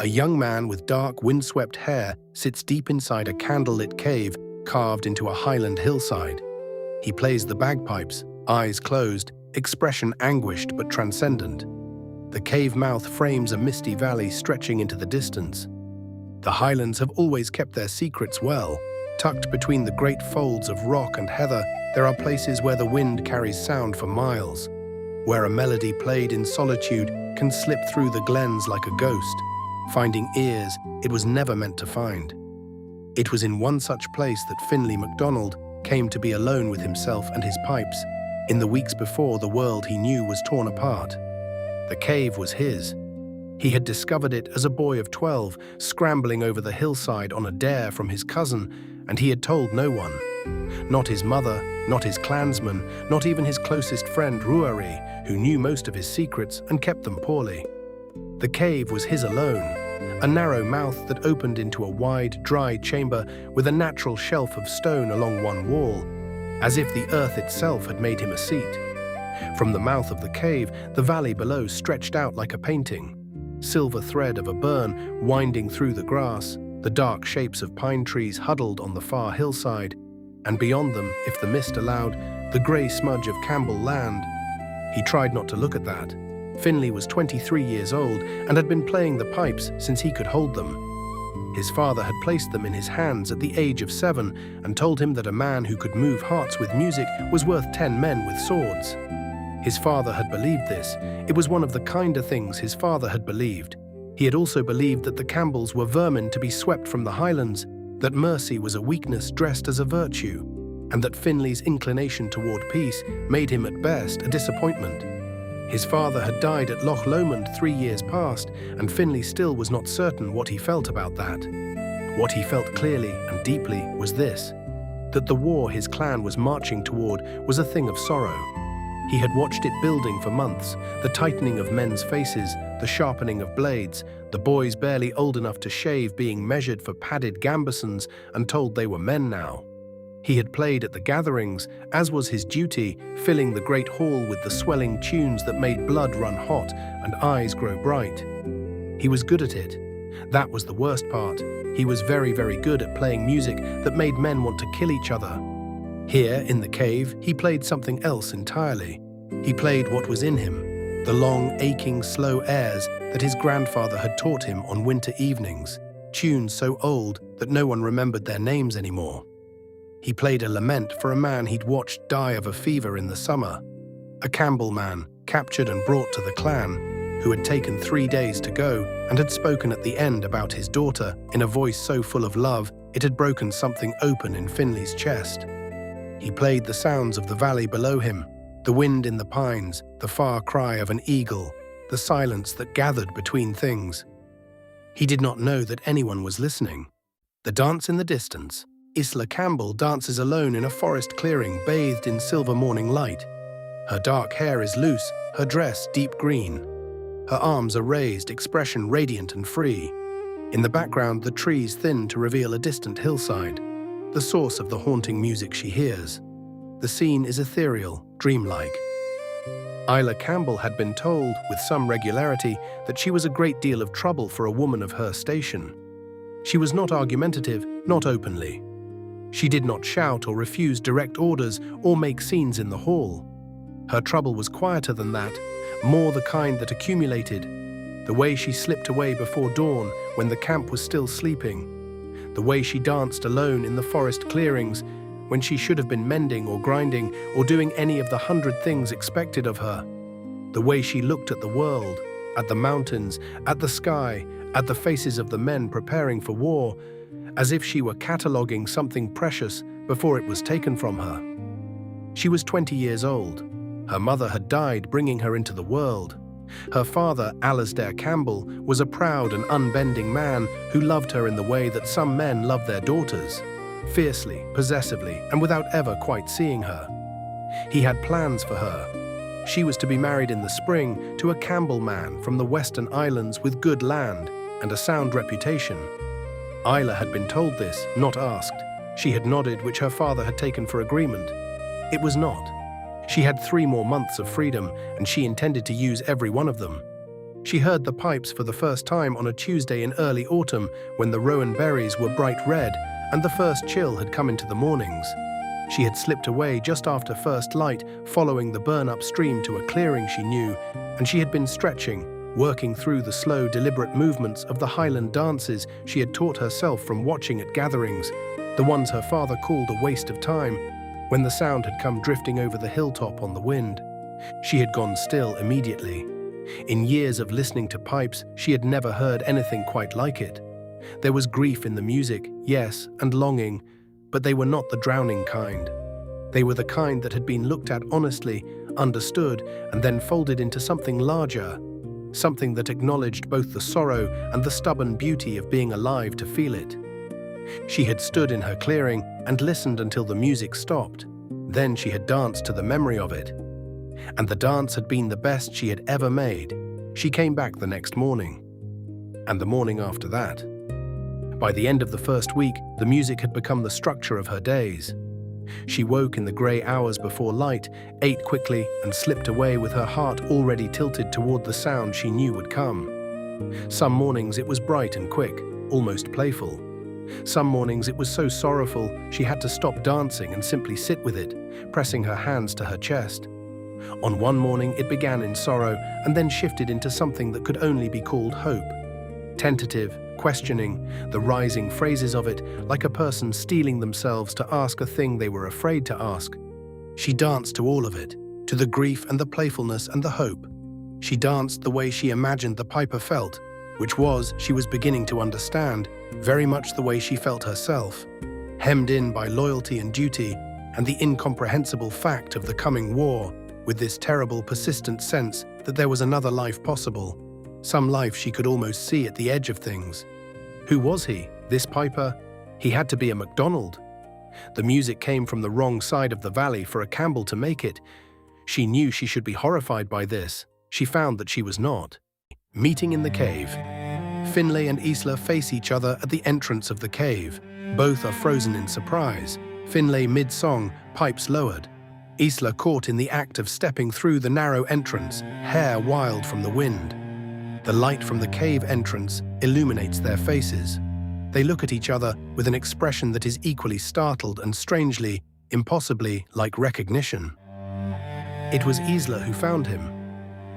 A young man with dark, windswept hair sits deep inside a candlelit cave carved into a highland hillside. He plays the bagpipes, eyes closed, expression anguished but transcendent. The cave mouth frames a misty valley stretching into the distance. The highlands have always kept their secrets well. Tucked between the great folds of rock and heather, there are places where the wind carries sound for miles, where a melody played in solitude can slip through the glens like a ghost, finding ears it was never meant to find. It was in one such place that Finlay MacDonald came to be alone with himself and his pipes, in the weeks before the world he knew was torn apart. The cave was his. He had discovered it as a boy of 12, scrambling over the hillside on a dare from his cousin, and he had told no one. Not his mother, not his clansmen, not even his closest friend Ruari, who knew most of his secrets and kept them poorly. The cave was his alone, a narrow mouth that opened into a wide, dry chamber with a natural shelf of stone along one wall, as if the earth itself had made him a seat. From the mouth of the cave, the valley below stretched out like a painting. Silver thread of a burn winding through the grass, the dark shapes of pine trees huddled on the far hillside, and beyond them, if the mist allowed, the grey smudge of Campbell land. He tried not to look at that. Finlay was 23 years old and had been playing the pipes since he could hold them. His father had placed them in his hands at the age of 7 and told him that a man who could move hearts with music was worth 10 men with swords. His father had believed this. It was one of the kinder things his father had believed. He had also believed that the Campbells were vermin to be swept from the highlands, that mercy was a weakness dressed as a virtue, and that Finlay's inclination toward peace made him at best a disappointment. His father had died at Loch Lomond 3 years past, and Finlay still was not certain what he felt about that. What he felt clearly and deeply was this, that the war his clan was marching toward was a thing of sorrow. He had watched it building for months, the tightening of men's faces, the sharpening of blades, the boys barely old enough to shave being measured for padded gambesons and told they were men now. He had played at the gatherings, as was his duty, filling the great hall with the swelling tunes that made blood run hot and eyes grow bright. He was good at it. That was the worst part. He was very, very good at playing music that made men want to kill each other. Here, in the cave, he played something else entirely. He played what was in him, the long, aching, slow airs that his grandfather had taught him on winter evenings, tunes so old that no one remembered their names anymore. He played a lament for a man he'd watched die of a fever in the summer, a Campbell man captured and brought to the clan, who had taken 3 days to go and had spoken at the end about his daughter in a voice so full of love it had broken something open in Finlay's chest. He played the sounds of the valley below him, the wind in the pines, the far cry of an eagle, the silence that gathered between things. He did not know that anyone was listening. The dance in the distance. Isla Campbell dances alone in a forest clearing bathed in silver morning light. Her dark hair is loose, her dress deep green. Her arms are raised, expression radiant and free. In the background, the trees thin to reveal a distant hillside, the source of the haunting music she hears. The scene is ethereal, dreamlike. Isla Campbell had been told, with some regularity, that she was a great deal of trouble for a woman of her station. She was not argumentative, not openly. She did not shout or refuse direct orders or make scenes in the hall. Her trouble was quieter than that, more the kind that accumulated. The way she slipped away before dawn when the camp was still sleeping. The way she danced alone in the forest clearings when she should have been mending or grinding or doing any of the 100 things expected of her. The way she looked at the world, at the mountains, at the sky, at the faces of the men preparing for war, as if she were cataloguing something precious before it was taken from her. She was 20 years old. Her mother had died bringing her into the world. Her father, Alasdair Campbell, was a proud and unbending man who loved her in the way that some men love their daughters, fiercely, possessively, and without ever quite seeing her. He had plans for her. She was to be married in the spring to a Campbell man from the Western Islands with good land and a sound reputation. Isla had been told this, not asked. She had nodded, which her father had taken for agreement. It was not. She had 3 more months of freedom, and she intended to use every one of them. She heard the pipes for the first time on a Tuesday in early autumn when the rowan berries were bright red and the first chill had come into the mornings. She had slipped away just after first light, following the burn-up stream to a clearing she knew, and she had been stretching, working through the slow, deliberate movements of the Highland dances she had taught herself from watching at gatherings, the ones her father called a waste of time, when the sound had come drifting over the hilltop on the wind. She had gone still immediately. In years of listening to pipes, she had never heard anything quite like it. There was grief in the music, yes, and longing, but they were not the drowning kind. They were the kind that had been looked at honestly, understood, and then folded into something larger, something that acknowledged both the sorrow and the stubborn beauty of being alive to feel it. She had stood in her clearing and listened until the music stopped. Then she had danced to the memory of it. And the dance had been the best she had ever made. She came back the next morning. And the morning after that. By the end of the first week, the music had become the structure of her days. She woke in the grey hours before light, ate quickly, and slipped away with her heart already tilted toward the sound she knew would come. Some mornings it was bright and quick, almost playful. Some mornings it was so sorrowful she had to stop dancing and simply sit with it, pressing her hands to her chest. On one morning it began in sorrow and then shifted into something that could only be called hope. Tentative, questioning, the rising phrases of it, like a person steeling themselves to ask a thing they were afraid to ask. She danced to all of it, to the grief and the playfulness and the hope. She danced the way she imagined the piper felt, which was, she was beginning to understand, very much the way she felt herself, hemmed in by loyalty and duty and the incomprehensible fact of the coming war, with this terrible, persistent sense that there was another life possible, some life she could almost see at the edge of things. Who was he, this piper? He had to be a MacDonald. The music came from the wrong side of the valley for a Campbell to make it. She knew she should be horrified by this. She found that she was not. Meeting in the cave. Finlay and Isla face each other at the entrance of the cave. Both are frozen in surprise. Finlay mid-song, pipes lowered. Isla caught in the act of stepping through the narrow entrance, hair wild from the wind. The light from the cave entrance illuminates their faces. They look at each other with an expression that is equally startled and strangely, impossibly like recognition. It was Isla who found him.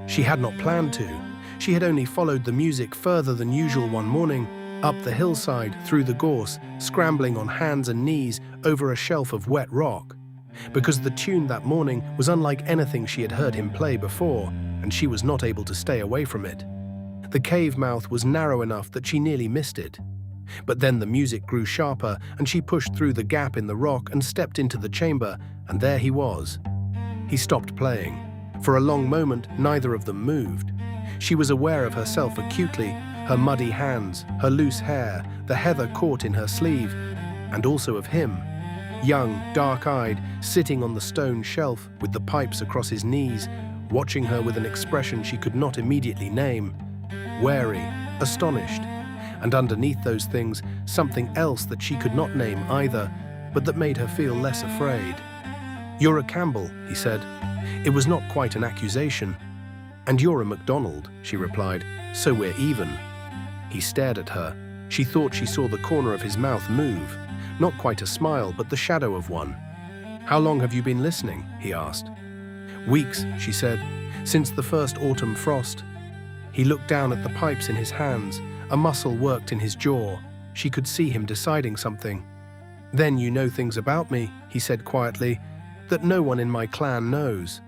She had not planned to. She had only followed the music further than usual one morning, up the hillside, through the gorse, scrambling on hands and knees over a shelf of wet rock. Because the tune that morning was unlike anything she had heard him play before, and she was not able to stay away from it. The cave mouth was narrow enough that she nearly missed it. But then the music grew sharper, and she pushed through the gap in the rock and stepped into the chamber, and there he was. He stopped playing. For a long moment, neither of them moved. She was aware of herself acutely, her muddy hands, her loose hair, the heather caught in her sleeve, and also of him. Young, dark-eyed, sitting on the stone shelf with the pipes across his knees, watching her with an expression she could not immediately name. Wary, astonished, and underneath those things, something else that she could not name either, but that made her feel less afraid. "You're a Campbell," he said. It was not quite an accusation. "And you're a MacDonald," she replied, "so we're even." He stared at her. She thought she saw the corner of his mouth move. Not quite a smile, but the shadow of one. "How long have you been listening?" he asked. "Weeks," she said, "since the first autumn frost." He looked down at the pipes in his hands. A muscle worked in his jaw. She could see him deciding something. "Then you know things about me," he said quietly, "that no one in my clan knows."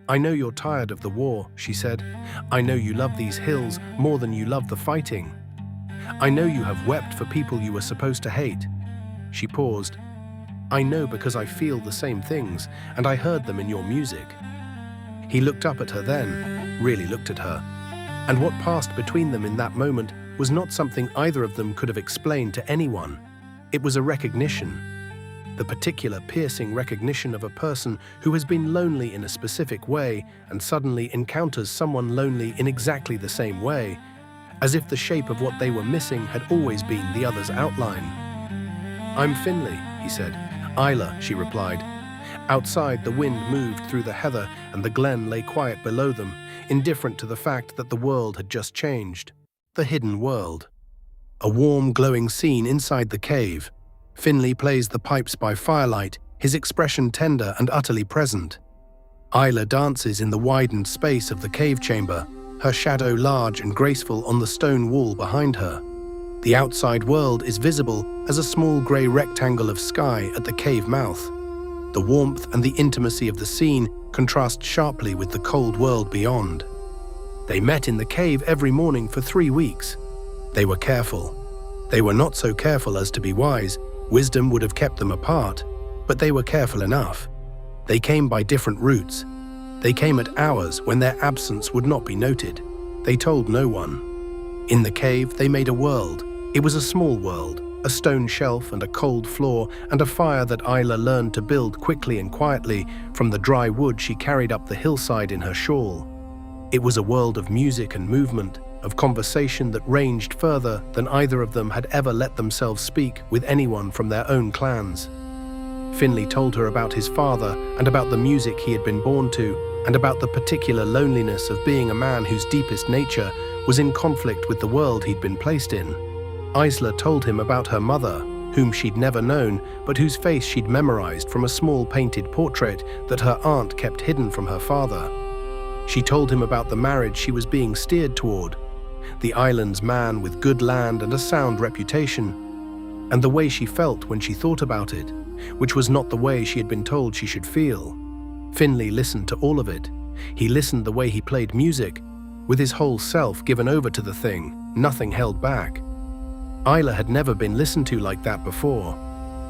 "I know you're tired of the war," she said. "I know you love these hills more than you love the fighting. I know you have wept for people you were supposed to hate." She paused. "I know because I feel the same things, and I heard them in your music." He looked up at her then, really looked at her. And what passed between them in that moment was not something either of them could have explained to anyone. It was a recognition. The particular piercing recognition of a person who has been lonely in a specific way and suddenly encounters someone lonely in exactly the same way, as if the shape of what they were missing had always been the other's outline. "I'm Finlay," he said. "Isla," she replied. Outside, the wind moved through the heather and the glen lay quiet below them. indifferent to the fact that the world had just changed. The hidden world. A warm, glowing scene inside the cave. Finlay plays the pipes by firelight, his expression tender and utterly present. Isla dances in the widened space of the cave chamber, her shadow large and graceful on the stone wall behind her. The outside world is visible as a small grey rectangle of sky at the cave mouth. The warmth and the intimacy of the scene contrast sharply with the cold world beyond. They met in the cave every morning for 3 weeks. They were careful. They were not so careful as to be wise. Wisdom would have kept them apart, but they were careful enough. They came by different routes. They came at hours when their absence would not be noted. They told no one. In the cave, they made a world. It was a small world, a stone shelf and a cold floor and a fire that Isla learned to build quickly and quietly from the dry wood she carried up the hillside in her shawl. It was a world of music and movement, of conversation that ranged further than either of them had ever let themselves speak with anyone from their own clans. Finlay told her about his father and about the music he had been born to, and about the particular loneliness of being a man whose deepest nature was in conflict with the world he'd been placed in. Isla told him about her mother, whom she'd never known, but whose face she'd memorized from a small painted portrait that her aunt kept hidden from her father. She told him about the marriage she was being steered toward, the island's man with good land and a sound reputation, and the way she felt when she thought about it, which was not the way she had been told she should feel. Finlay listened to all of it. He listened the way he played music, with his whole self given over to the thing, nothing held back. Isla had never been listened to like that before.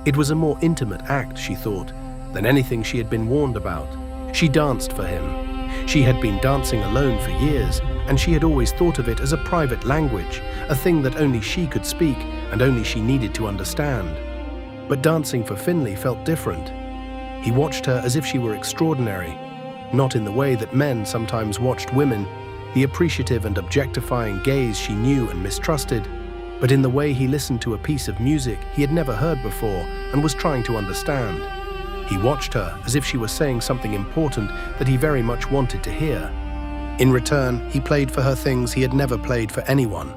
It was a more intimate act, she thought, than anything she had been warned about. She danced for him. She had been dancing alone for years, and she had always thought of it as a private language, a thing that only she could speak and only she needed to understand. But dancing for Finlay felt different. He watched her as if she were extraordinary, not in the way that men sometimes watched women, the appreciative and objectifying gaze she knew and mistrusted, but in the way he listened to a piece of music he had never heard before and was trying to understand. He watched her as if she were saying something important that he very much wanted to hear. In return, he played for her things he had never played for anyone.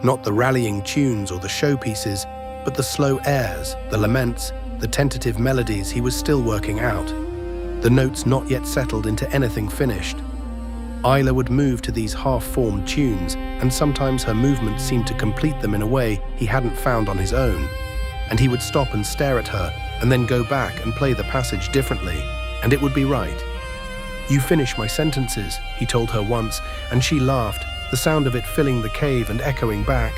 Not the rallying tunes or the showpieces, but the slow airs, the laments, the tentative melodies he was still working out, the notes not yet settled into anything finished. Isla would move to these half-formed tunes, and sometimes her movements seemed to complete them in a way he hadn't found on his own, and he would stop and stare at her and then go back and play the passage differently, and it would be right. "You finish my sentences," he told her once, and she laughed, the sound of it filling the cave and echoing back,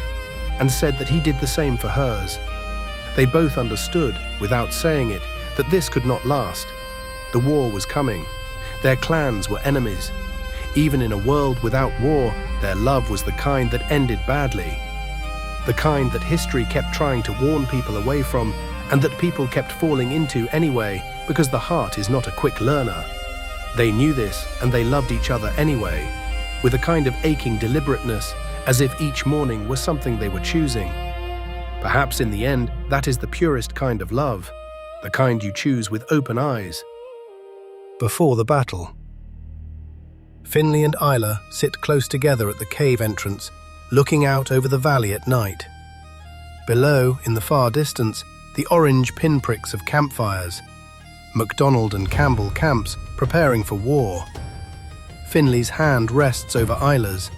and said that he did the same for hers. They both understood, without saying it, that this could not last. The war was coming. Their clans were enemies. Even in a world without war, their love was the kind that ended badly. The kind that history kept trying to warn people away from, and that people kept falling into anyway, because the heart is not a quick learner. They knew this, and they loved each other anyway, with a kind of aching deliberateness, as if each morning was something they were choosing. Perhaps in the end, that is the purest kind of love, the kind you choose with open eyes. Before the battle. Finlay and Isla sit close together at the cave entrance, looking out over the valley at night. Below, in the far distance, the orange pinpricks of campfires. MacDonald and Campbell camps preparing for war. Finlay's hand rests over Isla's.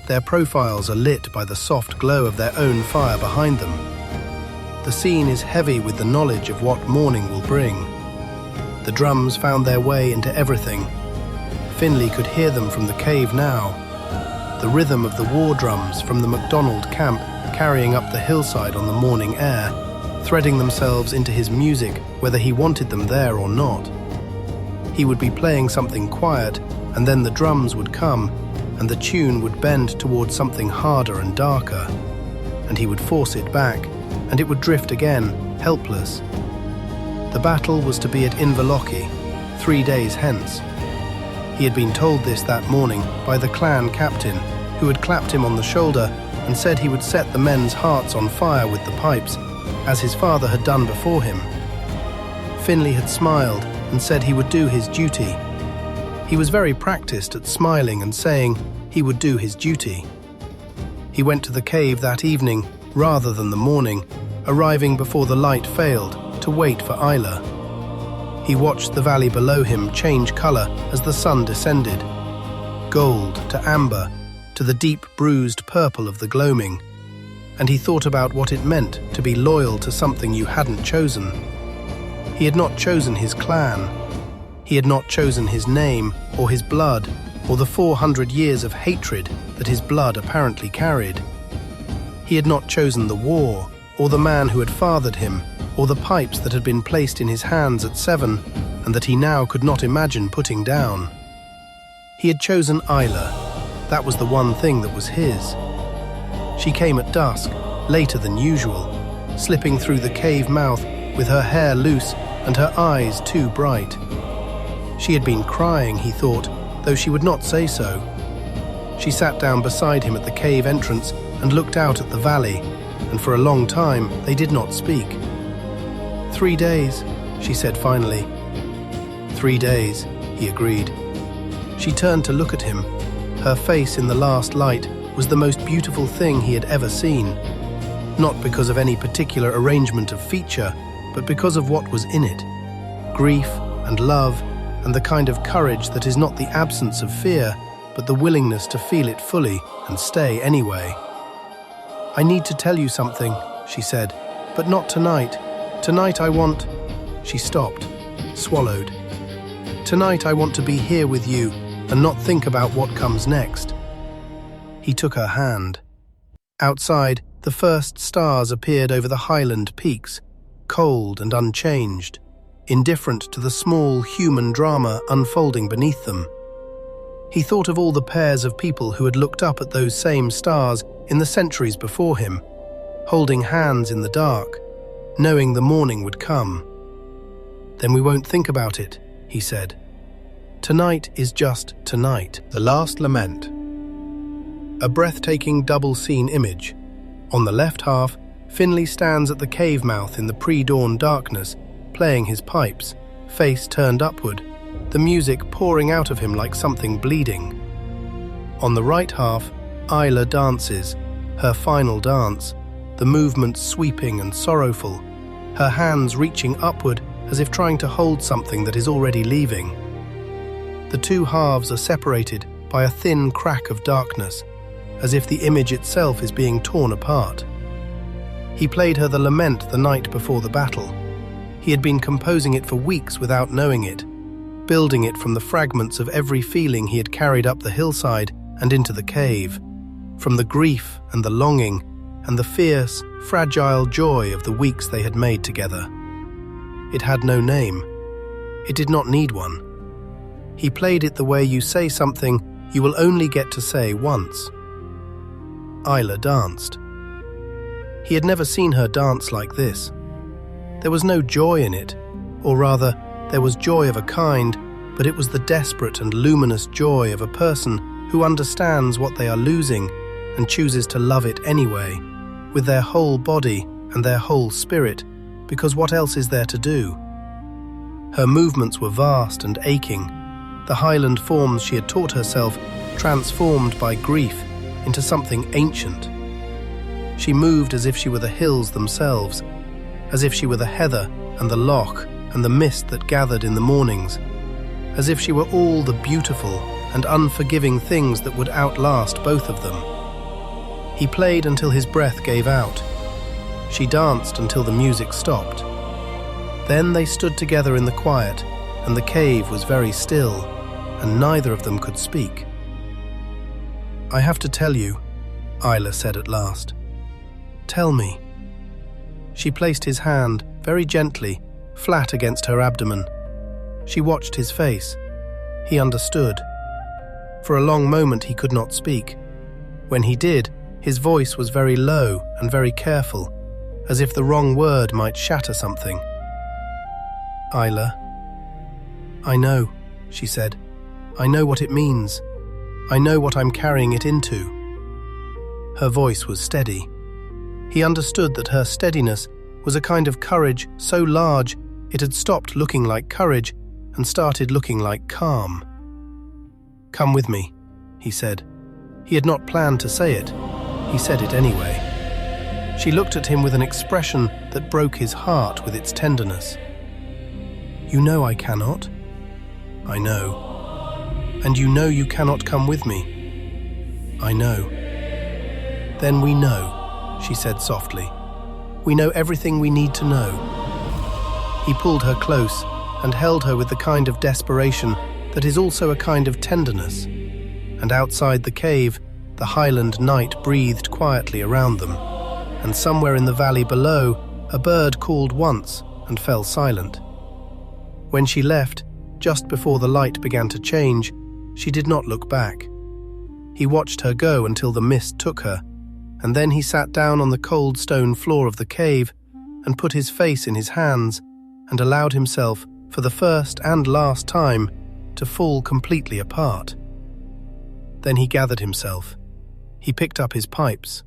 Their profiles are lit by the soft glow of their own fire behind them. The scene is heavy with the knowledge of what morning will bring. The drums found their way into everything. Finlay could hear them from the cave now. The rhythm of the war drums from the MacDonald camp carrying up the hillside on the morning air, threading themselves into his music whether he wanted them there or not. He would be playing something quiet, and then the drums would come, and the tune would bend towards something harder and darker, and he would force it back, and it would drift again, helpless. The battle was to be at Inverlochy, 3 days hence. He had been told this that morning by the clan captain, who had clapped him on the shoulder and said he would set the men's hearts on fire with the pipes, as his father had done before him. Finlay had smiled and said he would do his duty. He was very practiced at smiling and saying he would do his duty. He went to the cave that evening rather than the morning, arriving before the light failed to wait for Isla. He watched the valley below him change color as the sun descended, gold to amber to the deep bruised purple of the gloaming, and he thought about what it meant to be loyal to something you hadn't chosen. He had not chosen his clan. He had not chosen his name or his blood or the 400 years of hatred that his blood apparently carried. He had not chosen the war or the man who had fathered him or the pipes that had been placed in his hands at 7 and that he now could not imagine putting down. He had chosen Isla. That was the one thing that was his. She came at dusk, later than usual, slipping through the cave mouth with her hair loose and her eyes too bright. She had been crying, he thought, though she would not say so. She sat down beside him at the cave entrance and looked out at the valley, and for a long time they did not speak. 3 days, she said finally. 3 days, he agreed. She turned to look at him. Her face in the last light was the most beautiful thing he had ever seen, not because of any particular arrangement of feature, but because of what was in it. Grief and love and the kind of courage that is not the absence of fear, but the willingness to feel it fully and stay anyway. "I need to tell you something," she said, "but not tonight. Tonight I want—" She stopped, swallowed. "Tonight I want to be here with you and not think about what comes next." He took her hand. Outside, the first stars appeared over the highland peaks, cold and unchanged, indifferent to the small human drama unfolding beneath them. He thought of all the pairs of people who had looked up at those same stars in the centuries before him, holding hands in the dark, knowing the morning would come. "Then we won't think about it," he said. "Tonight is just tonight." The Last Lament. A breathtaking double-scene image. On the left half, Finlay stands at the cave mouth in the pre-dawn darkness, playing his pipes, face turned upward, the music pouring out of him like something bleeding. On the right half, Isla dances, her final dance, the movements sweeping and sorrowful, her hands reaching upward as if trying to hold something that is already leaving. The two halves are separated by a thin crack of darkness, as if the image itself is being torn apart. He played her the lament the night before the battle. He had been composing it for weeks without knowing it, building it from the fragments of every feeling he had carried up the hillside and into the cave, from the grief and the longing and the fierce, fragile joy of the weeks they had made together. It had no name. It did not need one. He played it the way you say something you will only get to say once. Isla danced. He had never seen her dance like this. There was no joy in it, or rather, there was joy of a kind, but it was the desperate and luminous joy of a person who understands what they are losing and chooses to love it anyway, with their whole body and their whole spirit, because what else is there to do? Her movements were vast and aching, the highland forms she had taught herself transformed by grief into something ancient. She moved as if she were the hills themselves, as if she were the heather and the loch and the mist that gathered in the mornings, as if she were all the beautiful and unforgiving things that would outlast both of them. He played until his breath gave out. She danced until the music stopped. Then they stood together in the quiet, and the cave was very still, and neither of them could speak. "I have to tell you," Isla said at last. "Tell me." She placed his hand, very gently, flat against her abdomen. She watched his face. He understood. For a long moment he could not speak. When he did, his voice was very low and very careful, as if the wrong word might shatter something. "Isla, I know," she said. "I know what it means. I know what I'm carrying it into." Her voice was steady. He understood that her steadiness was a kind of courage so large it had stopped looking like courage and started looking like calm. "Come with me," he said. He had not planned to say it. He said it anyway. She looked at him with an expression that broke his heart with its tenderness. "You know I cannot." "I know." "And you know you cannot come with me." "I know." "Then we know," she said softly. "We know everything we need to know." He pulled her close and held her with the kind of desperation that is also a kind of tenderness. And outside the cave, the highland night breathed quietly around them, and somewhere in the valley below, a bird called once and fell silent. When she left, just before the light began to change, she did not look back. He watched her go until the mist took her, and then he sat down on the cold stone floor of the cave and put his face in his hands and allowed himself, for the first and last time, to fall completely apart. Then he gathered himself. He picked up his pipes.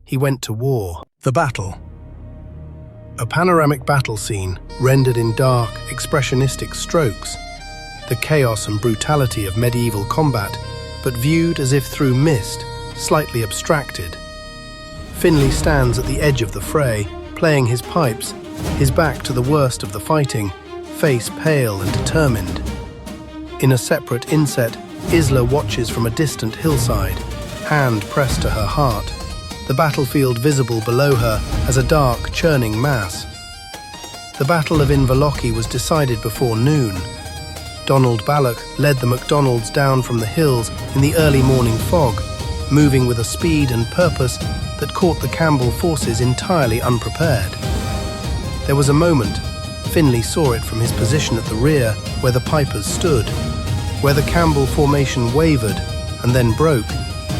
He went to war. The battle. A panoramic battle scene rendered in dark, expressionistic strokes. The chaos and brutality of medieval combat, but viewed as if through mist, slightly abstracted. Finlay stands at the edge of the fray, playing his pipes, his back to the worst of the fighting, face pale and determined. In a separate inset, Isla watches from a distant hillside, hand pressed to her heart, the battlefield visible below her as a dark, churning mass. The Battle of Inverlochy was decided before noon. Donald Balloch led the MacDonalds down from the hills in the early morning fog, moving with a speed and purpose that caught the Campbell forces entirely unprepared. There was a moment, Finlay saw it from his position at the rear where the Pipers stood, where the Campbell formation wavered and then broke,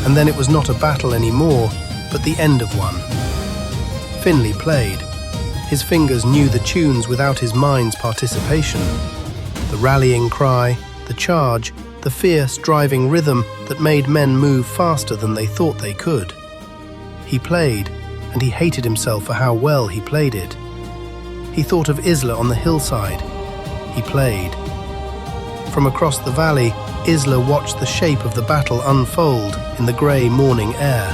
and then it was not a battle anymore, but the end of one. Finlay played. His fingers knew the tunes without his mind's participation. The rallying cry, the charge, the fierce driving rhythm that made men move faster than they thought they could. He played, and he hated himself for how well he played it. He thought of Isla on the hillside. He played. From across the valley, Isla watched the shape of the battle unfold in the grey morning air.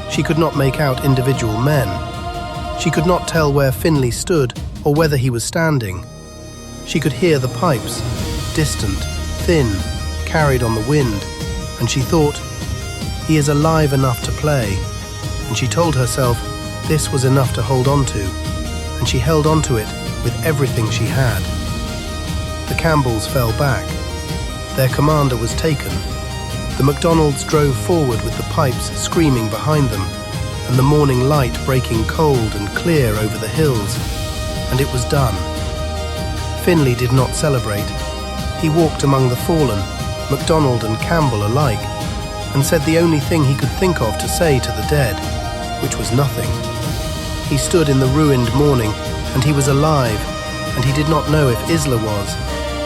She could not make out individual men. She could not tell where Finlay stood or whether he was standing. She could hear the pipes, distant, thin, carried on the wind, and she thought, he is alive enough to play. And she told herself this was enough to hold on to, and she held on to it with everything she had. The Campbells fell back. Their commander was taken. The MacDonalds drove forward with the pipes screaming behind them, and the morning light breaking cold and clear over the hills, and it was done. Finlay did not celebrate. He walked among the fallen, MacDonald and Campbell alike, and said the only thing he could think of to say to the dead, which was nothing. He stood in the ruined morning, and he was alive, and he did not know if Isla was,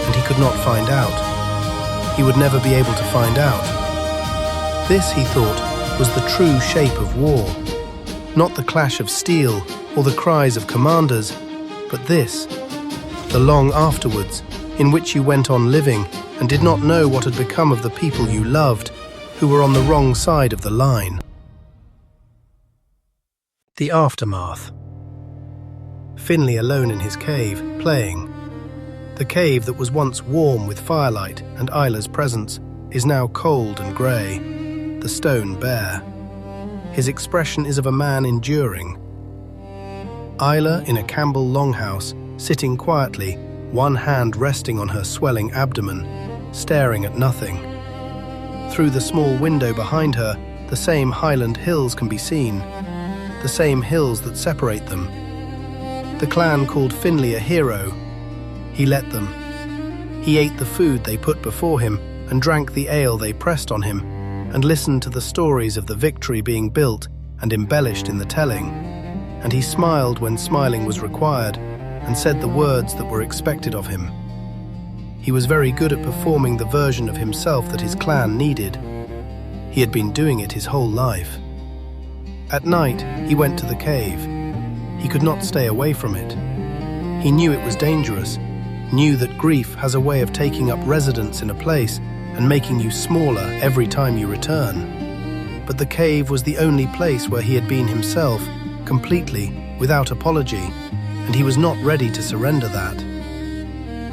and he could not find out. He would never be able to find out. This, he thought, was the true shape of war. Not the clash of steel or the cries of commanders, but this, the long afterwards, in which you went on living and did not know what had become of the people you loved, who were on the wrong side of the line. The aftermath. Finlay alone in his cave, playing. The cave that was once warm with firelight and Isla's presence is now cold and grey, the stone bare. His expression is of a man enduring. Isla in a Campbell longhouse, sitting quietly, one hand resting on her swelling abdomen, staring at nothing. Through the small window behind her, the same highland hills can be seen, the same hills that separate them. The clan called Finlay a hero. He let them. He ate the food they put before him and drank the ale they pressed on him, and listened to the stories of the victory being built and embellished in the telling. And he smiled when smiling was required, and said the words that were expected of him. He was very good at performing the version of himself that his clan needed. He had been doing it his whole life. At night, he went to the cave. He could not stay away from it. He knew it was dangerous, knew that grief has a way of taking up residence in a place and making you smaller every time you return. But the cave was the only place where he had been himself, completely, without apology, and he was not ready to surrender that.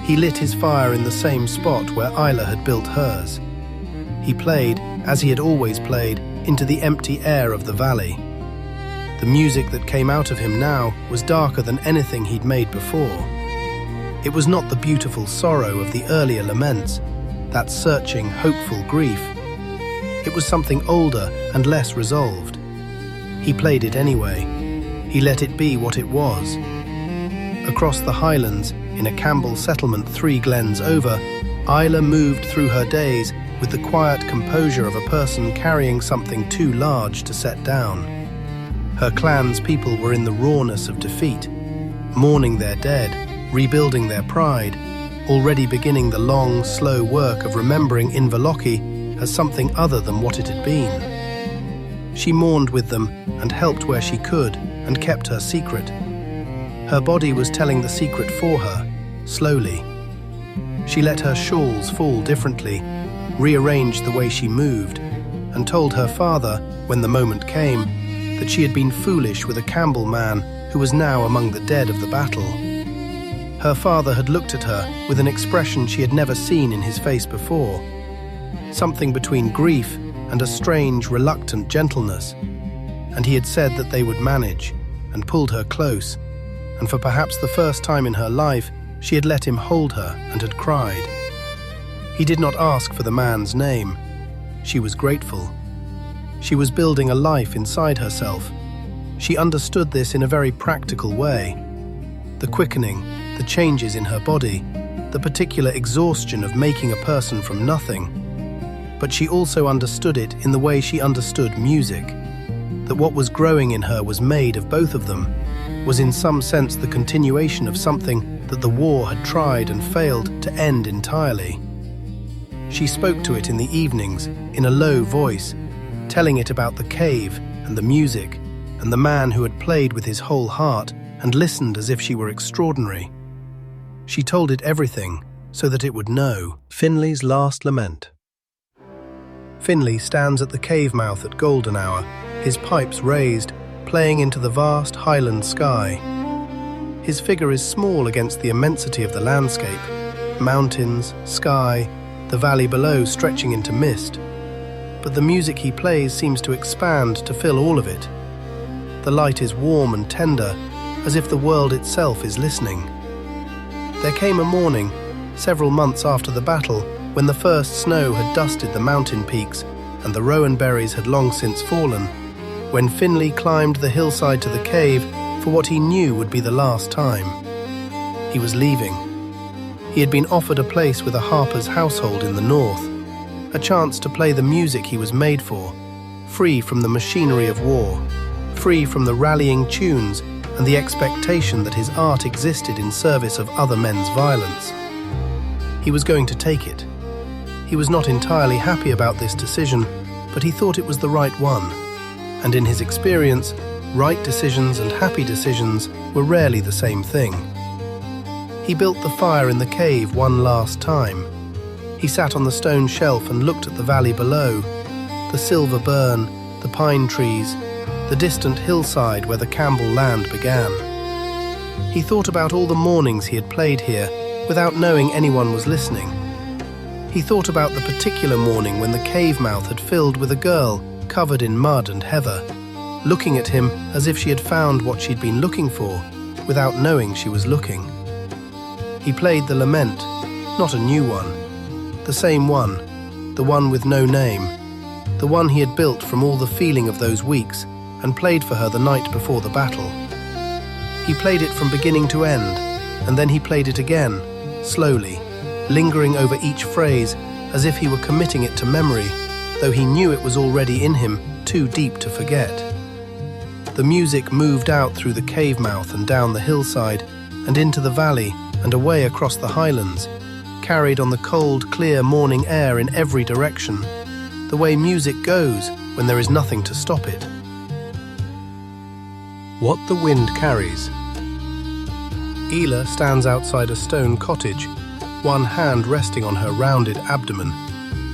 He lit his fire in the same spot where Isla had built hers. He played, as he had always played, into the empty air of the valley. The music that came out of him now was darker than anything he'd made before. It was not the beautiful sorrow of the earlier laments, that searching, hopeful grief. It was something older and less resolved. He played it anyway. He let it be what it was. Across the highlands, in a Campbell settlement 3 glens over, Isla moved through her days with the quiet composure of a person carrying something too large to set down. Her clan's people were in the rawness of defeat, mourning their dead, rebuilding their pride, already beginning the long, slow work of remembering Inverlochy as something other than what it had been. She mourned with them and helped where she could and kept her secret. Her body was telling the secret for her, slowly. She let her shawls fall differently, rearranged the way she moved, and told her father, when the moment came, that she had been foolish with a Campbell man who was now among the dead of the battle. Her father had looked at her with an expression she had never seen in his face before, something between grief and a strange, reluctant gentleness, and he had said that they would manage, and pulled her close, and for perhaps the first time in her life, she had let him hold her and had cried. He did not ask for the man's name. She was grateful. She was building a life inside herself. She understood this in a very practical way. The quickening, the changes in her body, the particular exhaustion of making a person from nothing. But she also understood it in the way she understood music, that what was growing in her was made of both of them, was in some sense the continuation of something that the war had tried and failed to end entirely. She spoke to it in the evenings, in a low voice, telling it about the cave and the music and the man who had played with his whole heart and listened as if she were extraordinary. She told it everything so that it would know. Finlay's Last Lament. Finlay stands at the cave mouth at golden hour, his pipes raised, playing into the vast highland sky. His figure is small against the immensity of the landscape, mountains, sky, the valley below stretching into mist. But the music he plays seems to expand to fill all of it. The light is warm and tender, as if the world itself is listening. There came a morning, several months after the battle, when the first snow had dusted the mountain peaks and the rowan berries had long since fallen, when Finlay climbed the hillside to the cave for what he knew would be the last time. He was leaving. He had been offered a place with a harper's household in the north, a chance to play the music he was made for, free from the machinery of war, free from the rallying tunes and the expectation that his art existed in service of other men's violence. He was going to take it. He was not entirely happy about this decision, but he thought it was the right one. And in his experience, right decisions and happy decisions were rarely the same thing. He built the fire in the cave one last time. He sat on the stone shelf and looked at the valley below, the silver burn, the pine trees, the distant hillside where the Campbell land began. He thought about all the mornings he had played here without knowing anyone was listening. He thought about the particular morning when the cave mouth had filled with a girl covered in mud and heather, looking at him as if she had found what she'd been looking for, without knowing she was looking. He played the lament, not a new one, the same one, the one with no name, the one he had built from all the feeling of those weeks, and played for her the night before the battle. He played it from beginning to end, and then he played it again, slowly, lingering over each phrase as if he were committing it to memory, though he knew it was already in him, too deep to forget. The music moved out through the cave mouth and down the hillside, and into the valley and away across the highlands, carried on the cold, clear morning air in every direction, the way music goes when there is nothing to stop it. What the wind carries. Ela stands outside a stone cottage, one hand resting on her rounded abdomen,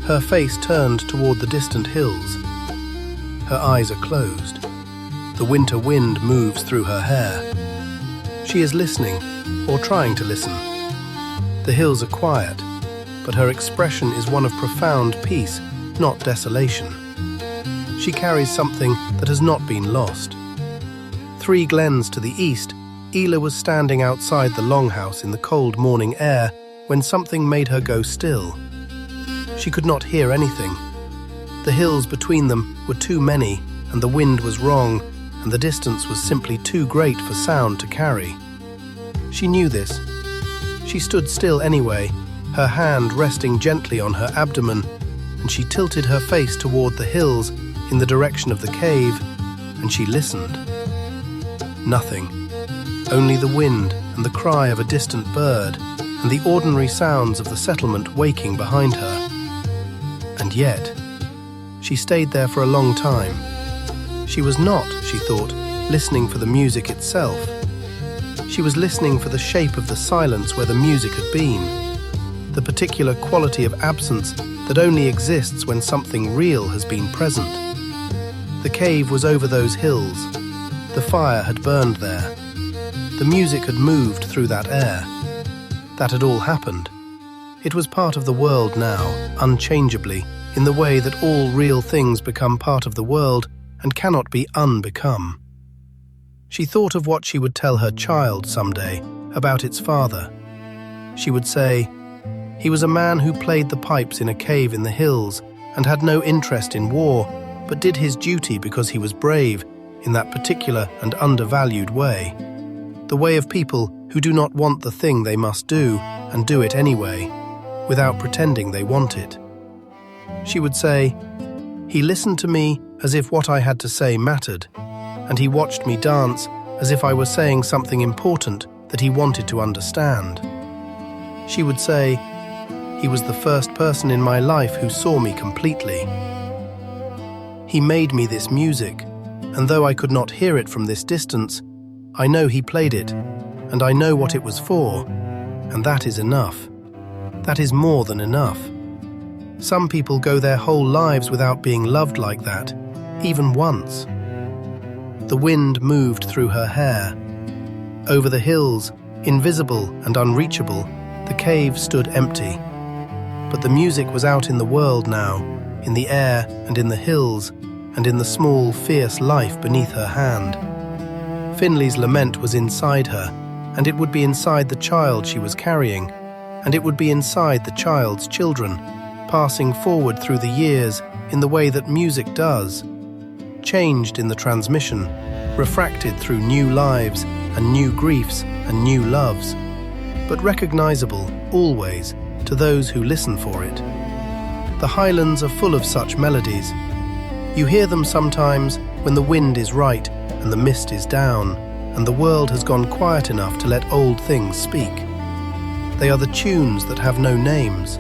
Her face turned toward the distant hills. Her eyes are closed. The winter wind moves through her hair. She is listening, or trying to listen. The hills are quiet, but her expression is one of profound peace, not desolation. She carries something that has not been lost. 3 glens to the east, Ela was standing outside the longhouse in the cold morning air when something made her go still. She could not hear anything. The hills between them were too many, and the wind was wrong, and the distance was simply too great for sound to carry. She knew this. She stood still anyway, her hand resting gently on her abdomen, and she tilted her face toward the hills in the direction of the cave, and she listened. Nothing. Only the wind and the cry of a distant bird and the ordinary sounds of the settlement waking behind her. And yet, she stayed there for a long time. She was not, she thought, listening for the music itself. She was listening for the shape of the silence where the music had been, the particular quality of absence that only exists when something real has been present. The cave was over those hills. The fire had burned there. The music had moved through that air. That had all happened. It was part of the world now, unchangeably, in the way that all real things become part of the world and cannot be unbecome. She thought of what she would tell her child someday about its father. She would say, "He was a man who played the pipes in a cave in the hills and had no interest in war, but did his duty because he was brave in that particular and undervalued way. The way of people who do not want the thing they must do and do it anyway, without pretending they want it." She would say, "He listened to me as if what I had to say mattered, and he watched me dance as if I were saying something important that he wanted to understand." She would say, "He was the first person in my life who saw me completely. He made me this music, and though I could not hear it from this distance, I know he played it, and I know what it was for, and that is enough. That is more than enough. Some people go their whole lives without being loved like that, even once." The wind moved through her hair. Over the hills, invisible and unreachable, the cave stood empty. But the music was out in the world now, in the air and in the hills, and in the small, fierce life beneath her hand. Finlay's lament was inside her, and it would be inside the child she was carrying, and it would be inside the child's children, passing forward through the years in the way that music does, changed in the transmission, refracted through new lives and new griefs and new loves, but recognizable, always, to those who listen for it. The highlands are full of such melodies. You hear them sometimes when the wind is right and the mist is down, and the world has gone quiet enough to let old things speak. They are the tunes that have no names.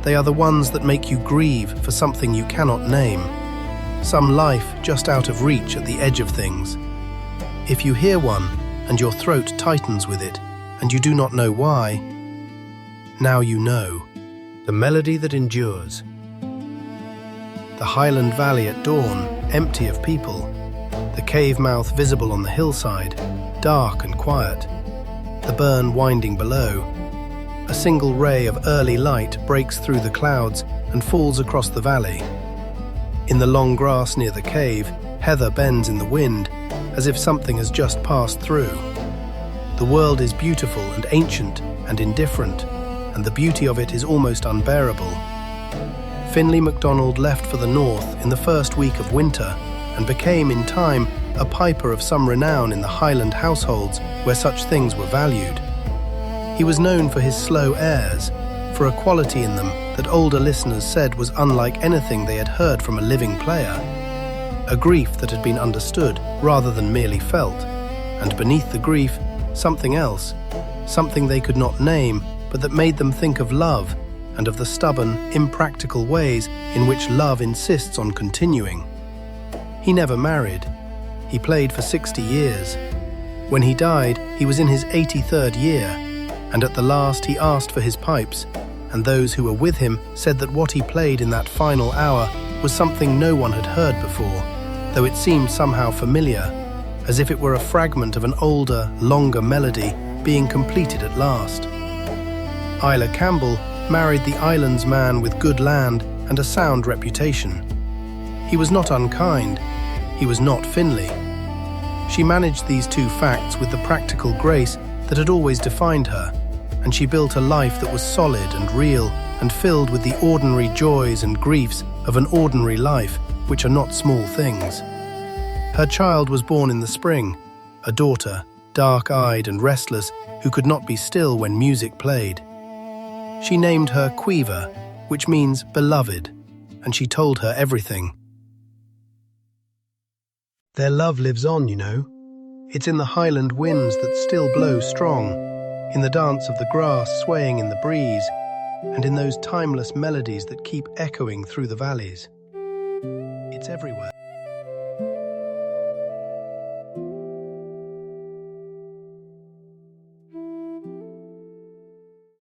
They are the ones that make you grieve for something you cannot name, some life just out of reach at the edge of things. If you hear one, and your throat tightens with it, and you do not know why, now you know. The melody that endures. The highland valley at dawn, empty of people. The cave mouth visible on the hillside, dark and quiet. The burn winding below. A single ray of early light breaks through the clouds and falls across the valley. In the long grass near the cave, heather bends in the wind, as if something has just passed through. The world is beautiful and ancient and indifferent, and the beauty of it is almost unbearable. Finlay MacDonald left for the north in the first week of winter and became, in time, a piper of some renown in the Highland households where such things were valued. He was known for his slow airs, for a quality in them that older listeners said was unlike anything they had heard from a living player. A grief that had been understood rather than merely felt, and beneath the grief, something else, something they could not name, but that made them think of love and of the stubborn, impractical ways in which love insists on continuing. He never married. He played for 60 years. When he died, he was in his 83rd year, and at the last he asked for his pipes, and those who were with him said that what he played in that final hour was something no one had heard before, though it seemed somehow familiar, as if it were a fragment of an older, longer melody being completed at last. Isla Campbell married the island's man with good land and a sound reputation. He was not unkind, he was not Finlay. She managed these two facts with the practical grace that had always defined her, and she built a life that was solid and real and filled with the ordinary joys and griefs of an ordinary life, which are not small things. Her child was born in the spring, a daughter, dark-eyed and restless, who could not be still when music played. She named her Quiver, which means beloved, and she told her everything. Their love lives on, you know. It's in the highland winds that still blow strong, in the dance of the grass swaying in the breeze, and in those timeless melodies that keep echoing through the valleys. It's everywhere.